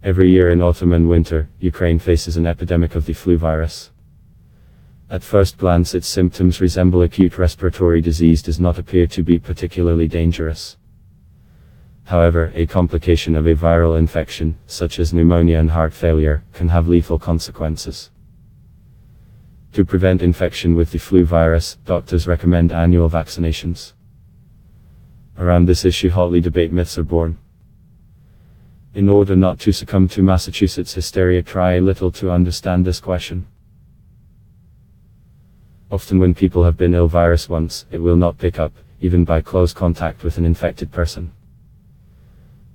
Every year in autumn and winter, Ukraine faces an epidemic of the flu virus. At first glance, its symptoms resemble acute respiratory disease, does not appear to be particularly dangerous. However, a complication of a viral infection, such as pneumonia and heart failure, can have lethal consequences. To prevent infection with the flu virus, doctors recommend annual vaccinations. Around this issue, hotly debate myths are born. In order not to succumb to Massachusetts hysteria, try a little to understand this question. Often when people have been ill virus once, it will not pick up, even by close contact with an infected person.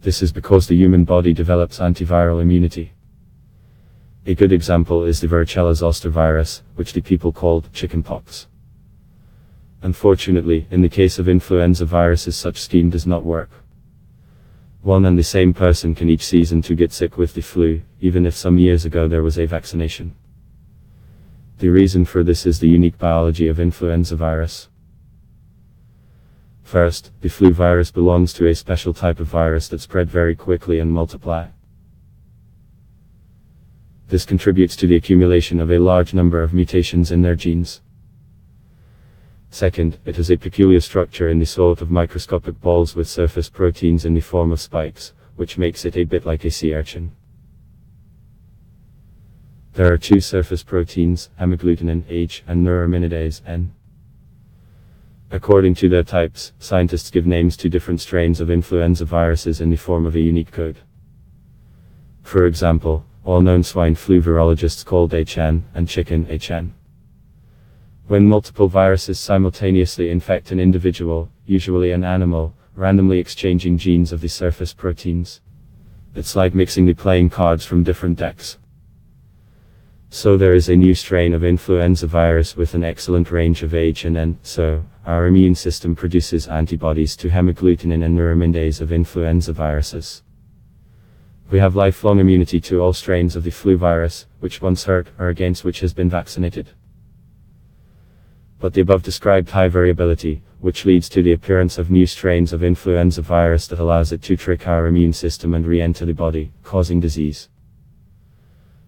This is because the human body develops antiviral immunity. A good example is the varicella zoster virus, which the people called chickenpox. Unfortunately, in the case of influenza viruses, such scheme does not work. One and the same person can each season to get sick with the flu, even if some years ago there was a vaccination. The reason for this is the unique biology of influenza virus. First, the flu virus belongs to a special type of virus that spread very quickly and multiply. This contributes to the accumulation of a large number of mutations in their genes. Second, it has a peculiar structure in the sort of microscopic balls with surface proteins in the form of spikes, which makes it a bit like a sea urchin. There are two surface proteins, hemagglutinin H and neuraminidase N. According to their types, scientists give names to different strains of influenza viruses in the form of a unique code. For example, all known swine flu virologists called HN and chicken HN. When multiple viruses simultaneously infect an individual, usually an animal, randomly exchanging genes of the surface proteins. It's like mixing the playing cards from different decks. So there is a new strain of influenza virus with an excellent range of H and N, so our immune system produces antibodies to hemagglutinin and neuraminidase of influenza viruses. We have lifelong immunity to all strains of the flu virus, which once hurt or against which has been vaccinated. But the above described high variability, which leads to the appearance of new strains of influenza virus that allows it to trick our immune system and re-enter the body, causing disease.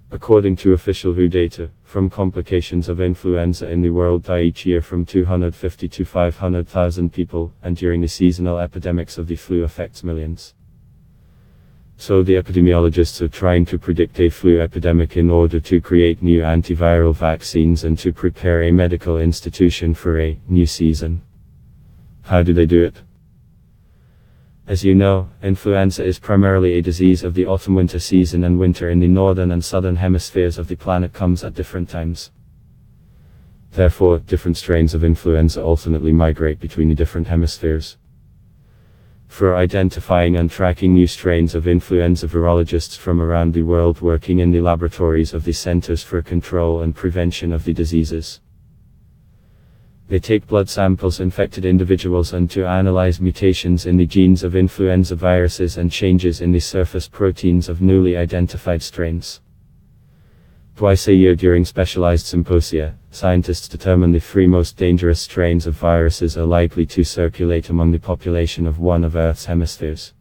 According to official WHO data, from complications of influenza in the world die each year from 250 to 500,000 people, and during the seasonal epidemics of the flu affects millions. So the epidemiologists are trying to predict a flu epidemic in order to create new antiviral vaccines and to prepare a medical institution for a new season. How do they do it? As you know, influenza is primarily a disease of the autumn-winter season, and winter in the northern and southern hemispheres of the planet comes at different times. Therefore, different strains of influenza alternately migrate between the different hemispheres. For identifying and tracking new strains of influenza, virologists from around the world working in the laboratories of the Centers for Control and Prevention of the Diseases. They take blood samples of infected individuals and to analyze mutations in the genes of influenza viruses and changes in the surface proteins of newly identified strains. Twice a year during specialized symposia, scientists determine the 3 most dangerous strains of viruses are likely to circulate among the population of one of Earth's hemispheres.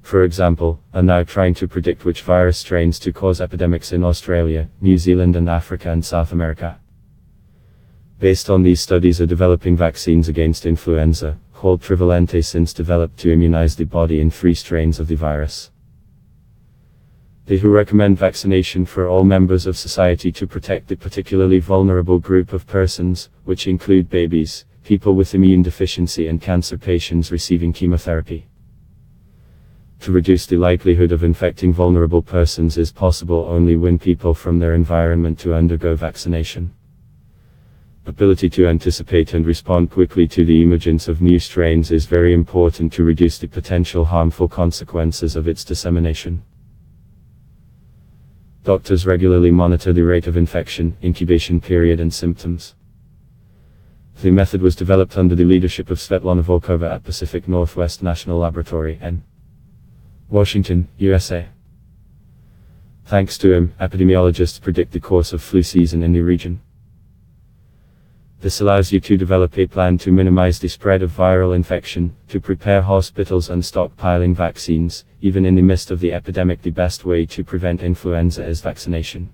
For example, are now trying to predict which virus strains to cause epidemics in Australia, New Zealand and Africa and South America. Based on these studies are developing vaccines against influenza, called trivalente, since developed to immunize the body in 3 strains of the virus. They who recommend vaccination for all members of society to protect the particularly vulnerable group of persons, which include babies, people with immune deficiency and cancer patients receiving chemotherapy. To reduce the likelihood of infecting vulnerable persons is possible only when people from their environment to undergo vaccination. Ability to anticipate and respond quickly to the emergence of new strains is very important to reduce the potential harmful consequences of its dissemination. Doctors regularly monitor the rate of infection, incubation period and symptoms. The method was developed under the leadership of Svetlana Volkova at Pacific Northwest National Laboratory in Washington, USA. Thanks to him, epidemiologists predict the course of flu season in the region. This allows you to develop a plan to minimize the spread of viral infection, to prepare hospitals and stockpiling vaccines. Even in the midst of the epidemic, the best way to prevent influenza is vaccination.